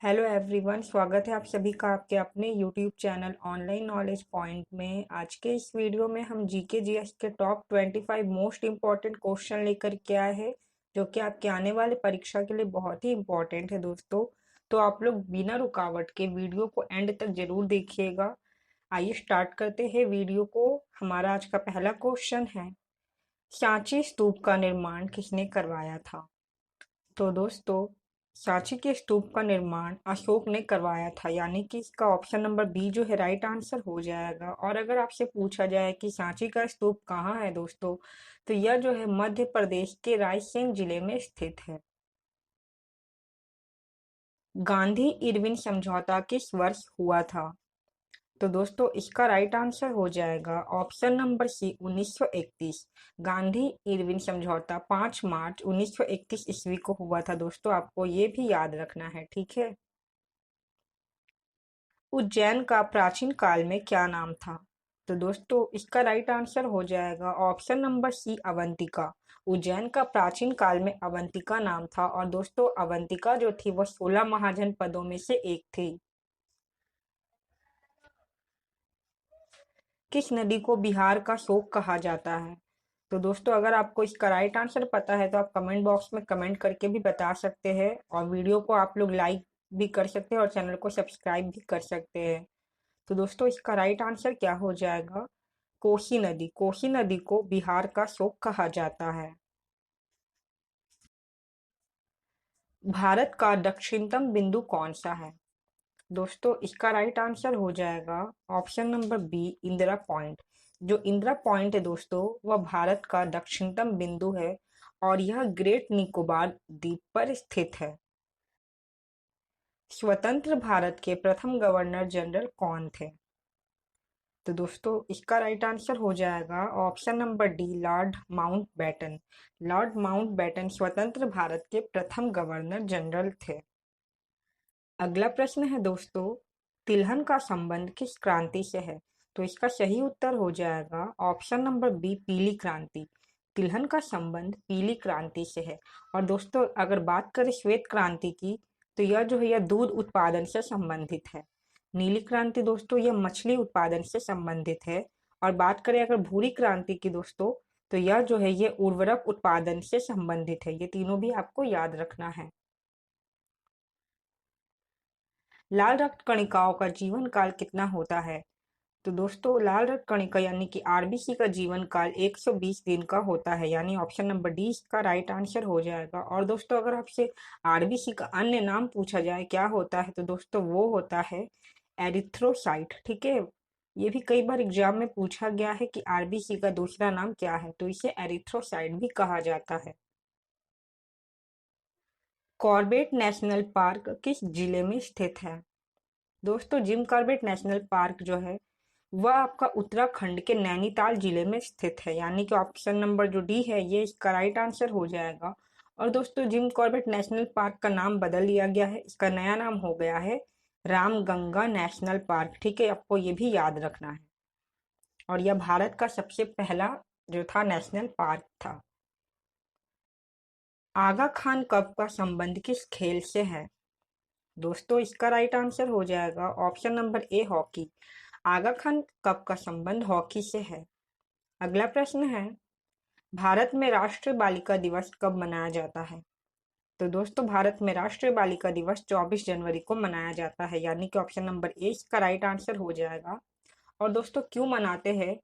Hello everyone, स्वागत है आप सभी का आपके अपने YouTube channel online knowledge point में। आज के इस वीडियो में हम जीके जीएस के टॉप 25 मोस्ट इम्पॉर्टेंट क्वेश्चन लेकर के आए हैं, जो कि आपके आने वाले परीक्षा के लिए बहुत ही इम्पोर्टेंट है दोस्तों। तो आप लोग बिना रुकावट के वीडियो को एंड तक जरूर देखिएगा। आइए स्टार्ट करते हैं वीडियो को। हमारा आज का पहला क्वेश्चन है, सांची स्तूप का निर्माण किसने करवाया था? तो दोस्तों, सांची के स्तूप का निर्माण अशोक ने करवाया था, यानी कि इसका ऑप्शन नंबर बी जो है राइट आंसर हो जाएगा। और अगर आपसे पूछा जाए कि सांची का स्तूप कहाँ है दोस्तों, तो यह जो है मध्य प्रदेश के रायसेन जिले में स्थित है। गांधी इरविन समझौता किस वर्ष हुआ था? तो दोस्तों, इसका राइट आंसर हो जाएगा option number C 1931। Gandhi Irwin समझौता 5 मार्च 1931 ईस्वी को हुआ था दोस्तों, आपको ये भी याद रखना है, ठीक है। उज्जैन का प्राचीन काल में क्या नाम था? तो दोस्तों, इसका राइट आंसर हो जाएगा option number C Avantika. Ujjain का प्राचीन काल में अवंतिका नाम था। और दोस्तों, अवंतिका जो थी वह 16 महाजनपदों में से एक थी। किस नदी को बिहार का शोक कहा जाता है? तो दोस्तों, अगर आपको इसका राइट आंसर पता है तो आप कमेंट बॉक्स में कमेंट करके भी बता सकते हैं, और वीडियो को आप लोग लाइक भी कर सकते हैं और चैनल को सब्सक्राइब भी कर सकते हैं। तो दोस्तों, इसका राइट आंसर क्या हो जाएगा? कोसी नदी। कोसी नदी को बिहार का शोक कहा जाता है। भारत का दक्षिणतम बिंदु कौन सा है? दोस्तों, इसका राइट आंसर हो जाएगा option number B Indira point. जो इंदिरा पॉइंट है दोस्तों, वह भारत का दक्षिणतम बिंदु है और यह ग्रेट निकोबार द्वीप पर स्थित है। स्वतंत्र भारत के प्रथम गवर्नर जनरल कौन थे? तो दोस्तों, इसका राइट आंसर हो जाएगा option number D Lord Mountbatten. Lord Mountbatten स्वतंत्र भारत के प्रथम गवर्नर जनरल थे। अगला प्रश्न है दोस्तों, तिलहन का संबंध किस क्रांति से है? तो इसका सही उत्तर हो जाएगा ऑप्शन नंबर बी पीली क्रांति। तिलहन का संबंध पीली क्रांति से है। और दोस्तों, अगर बात करें श्वेत क्रांति की, तो यह जो है यह दूध उत्पादन से संबंधित है। नीली क्रांति दोस्तों यह मछली उत्पादन से संबंधित है। और बात करें अगर भूरी क्रांति की दोस्तों, तो यह जो है ये उर्वरक उत्पादन से संबंधित है। ये तीनों भी आपको याद रखना है। लाल रक्त कणिकाओं का जीवन काल कितना होता है? तो दोस्तों, लाल रक्त कणिका यानी कि आरबीसी का जीवन काल 120 दिन का होता है, यानी ऑप्शन नंबर डी इसका राइट आंसर हो जाएगा। और दोस्तों, अगर आपसे आरबीसी का अन्य नाम पूछा जाए क्या होता है, तो दोस्तों वो होता है एरिथ्रोसाइट, ठीक है। ये भी कई बार एग्जाम में पूछा गया है कि आरबीसी का दूसरा नाम क्या है, तो इसे एरिथ्रोसाइट भी कहा जाता है। कॉर्बेट नेशनल पार्क किस जिले में स्थित है? दोस्तों, जिम कॉर्बेट नेशनल पार्क जो है वह आपका उत्तराखंड के नैनीताल जिले में स्थित है, यानी कि ऑप्शन नंबर जो डी है ये इसका राइट आंसर हो जाएगा। और दोस्तों, जिम कॉर्बेट नेशनल पार्क का नाम बदल लिया गया है, इसका नया नाम हो गया है रामगंगा नेशनल पार्क, ठीक है। आपको ये भी याद रखना है। और यह भारत का सबसे पहला जो था नेशनल पार्क था। आगा खान कप का संबंध किस खेल से है? दोस्तों, इसका राइट आंसर हो जाएगा option number A hockey. Aga Khan cup का संबंध हॉकी से है। अगला प्रश्न है, भारत में राष्ट्रीय बालिका दिवस कब मनाया जाता है? तो दोस्तों, भारत में राष्ट्रीय बालिका दिवस 24 जनवरी को मनाया जाता है, यानी कि ऑप्शन नंबर ए इसका राइट आंसर हो जाएगा। और दोस्तों, क्यों मनाते हैं?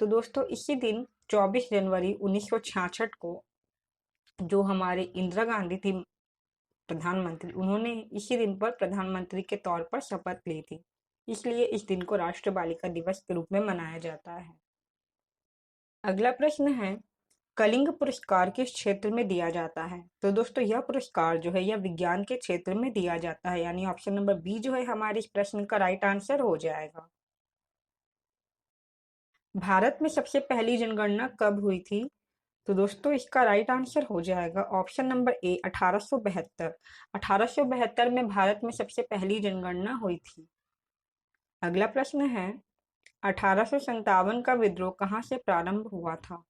तो दोस्तों, इसी दिन 24 जनवरी 1966 को जो हमारे इंदिरा गांधी थी प्रधानमंत्री, उन्होंने इसी दिन पर प्रधानमंत्री के तौर पर शपथ ली थी, इसलिए इस दिन को राष्ट्रीय बालिका दिवस के रूप में मनाया जाता है। अगला प्रश्न है, कलिंग पुरस्कार किस क्षेत्र में दिया जाता है? तो दोस्तों, यह पुरस्कार जो है यह विज्ञान के क्षेत्र में दिया जाता है, यानी ऑप्शन नंबर बी जो है हमारे इस प्रश्न का राइट आंसर हो जाएगा। भारत में सबसे पहली जनगणना कब हुई थी? तो दोस्तों, इसका राइट आंसर हो जाएगा ऑप्शन नंबर ए 1872। 1872 में भारत में सबसे पहली जनगणना हुई थी। अगला प्रश्न है, 1857 का विद्रोह कहाँ से प्रारंभ हुआ था?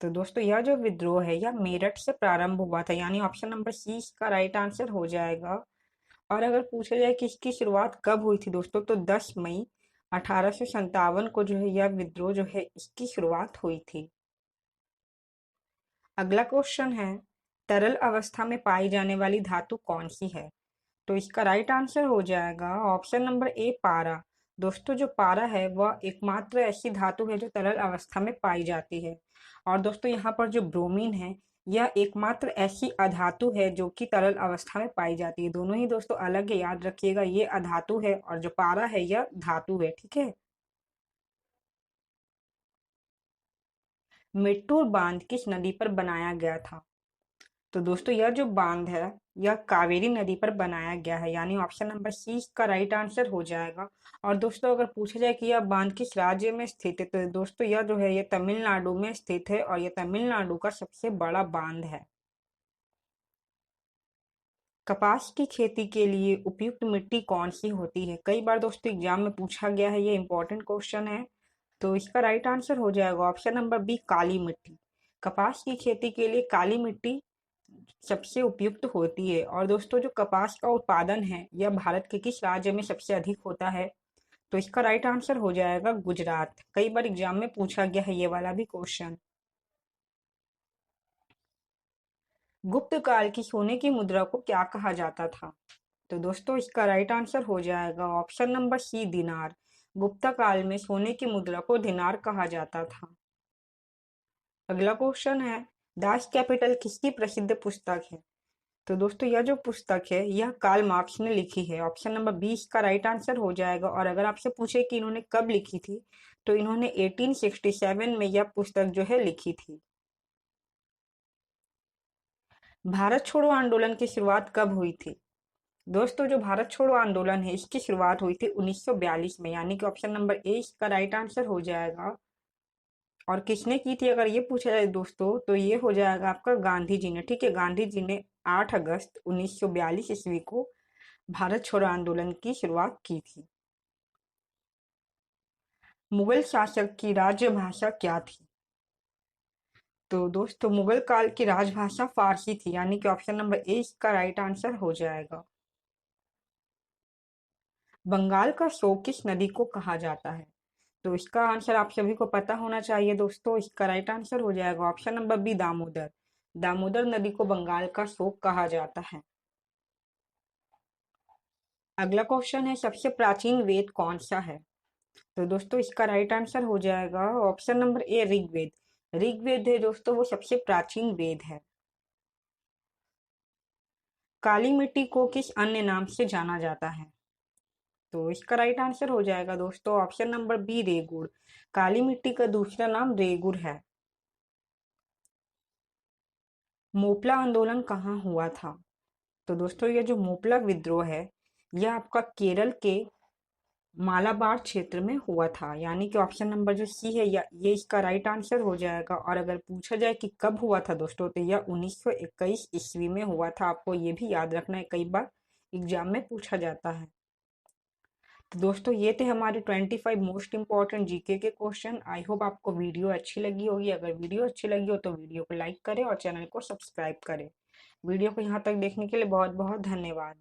तो दोस्तों, यह जो विद्रोह है यह मेरठ से प्रारंभ हुआ था, यानी ऑप्शन नंबर सी इसका राइट आंसर हो जाएगा। और अगर पूछा जाए कि इसकी शुरुआत कब हुई थी दोस्तों, तो 10 मई 1857 को जो है यह विद्रोह जो है इसकी शुरुआत हुई थी। अगला क्वेश्चन है, तरल अवस्था में पाई जाने वाली धातु कौन सी है? तो इसका राइट आंसर हो जाएगा ऑप्शन नंबर ए, पारा। दोस्तों जो पारा है वह एकमात्र ऐसी धातु है जो तरल अवस्था में पाई जाती है। और दोस्तों यहाँ पर जो ब्रोमीन है, यह एकमात्र ऐसी अधातु है जो कि तरल अवस्था में पाई जाती है। दोनों ही दोस्तों अलग है, याद रखिएगा, ये अधातु है और जो पारा है यह धातु है, ठीक है। मेट्टूर बांध किस नदी पर बनाया गया था? तो दोस्तों यह जो बांध है यह कावेरी नदी पर बनाया गया है, यानी ऑप्शन नंबर सी इसका राइट आंसर हो जाएगा। और दोस्तों अगर पूछा जाए कि यह बांध किस राज्य में स्थित है, तो दोस्तों यह जो है यह तमिलनाडु में स्थित है और यह तमिलनाडु का सबसे बड़ा बांध है। कपास की खेती के लिए उपयुक्त मिट्टी कौन सी होती है? कई बार दोस्तों एग्जाम में पूछा गया है, ये इंपॉर्टेंट क्वेश्चन है। तो इसका राइट आंसर हो जाएगा ऑप्शन नंबर बी, काली मिट्टी। कपास की खेती के लिए काली मिट्टी सबसे उपयुक्त होती है। और दोस्तों जो कपास का उत्पादन है यह भारत के किस राज्य में सबसे अधिक होता है? तो इसका राइट आंसर हो जाएगा गुजरात। कई बार एग्जाम में पूछा गया है ये वाला भी क्वेश्चन। गुप्त काल की सोने की मुद्रा को क्या कहा जाता था? तो दोस्तों इसका राइट आंसर हो जाएगा ऑप्शन नंबर सी, दिनार। गुप्ता काल में सोने की मुद्रा को दिनार कहा जाता था। अगला क्वेश्चन है, दास कैपिटल किसकी प्रसिद्ध पुस्तक है? तो दोस्तों यह जो पुस्तक है यह कार्ल मार्क्स ने लिखी है। ऑप्शन नंबर 20 का राइट आंसर हो जाएगा। और अगर आपसे पूछे कि इन्होंने कब लिखी थी, तो इन्होंने 1867 में यह पुस्तक जो है लिखी थी। भारत छोड़ो आंदोलन की शुरुआत कब हुई थी? दोस्तों जो भारत छोड़ो आंदोलन है इसकी शुरुआत हुई थी 1942 में, यानी कि ऑप्शन नंबर ए इसका राइट आंसर हो जाएगा। और किसने की थी अगर ये पूछा जाए दोस्तों, तो ये हो जाएगा आपका गांधी जी ने, ठीक है। गांधी जी ने 8 अगस्त 1942 ईस्वी को भारत छोड़ो आंदोलन की शुरुआत की थी। मुगल शासक की राजभाषा क्या थी? तो दोस्तों मुगल काल की राजभाषा फारसी थी, यानी कि ऑप्शन नंबर ए इसका राइट आंसर हो जाएगा। बंगाल का शोक किस नदी को कहा जाता है? तो इसका आंसर आप सभी को पता होना चाहिए दोस्तों। इसका राइट आंसर हो जाएगा option number B, Damodar. Damodar नदी को बंगाल का शोक कहा जाता है। अगला क्वेश्चन है, सबसे प्राचीन वेद कौन सा है? तो दोस्तों इसका राइट आंसर हो जाएगा option number A, Rigveda. Rigveda है दोस्तों वो सबसे प्राचीन वेद है। काली मिट्टी को किस अन्य नाम से जाना जाता है? तो इसका राइट आंसर हो जाएगा दोस्तों ऑप्शन नंबर बी, रेगुड़। काली मिट्टी का दूसरा नाम रेगुड़ है। मोपला आंदोलन कहाँ हुआ था? तो दोस्तों ये जो मोपला विद्रोह है यह आपका केरल के मालाबार क्षेत्र में हुआ था, यानी कि ऑप्शन नंबर जो सी है या ये इसका राइट आंसर हो जाएगा। और अगर पूछा जाए कि कब हुआ था दोस्तों, तो यह 1921 ईस्वी में हुआ था। आपको ये भी याद रखना है, कई बार एग्जाम में पूछा जाता है। तो दोस्तों ये थे हमारे 25 मोस्ट इंपॉर्टेंट जीके के क्वेश्चन। आई होप आपको वीडियो अच्छी लगी होगी। अगर वीडियो अच्छी लगी हो तो वीडियो को लाइक करें और चैनल को सब्सक्राइब करें। वीडियो को यहाँ तक देखने के लिए बहुत बहुत धन्यवाद।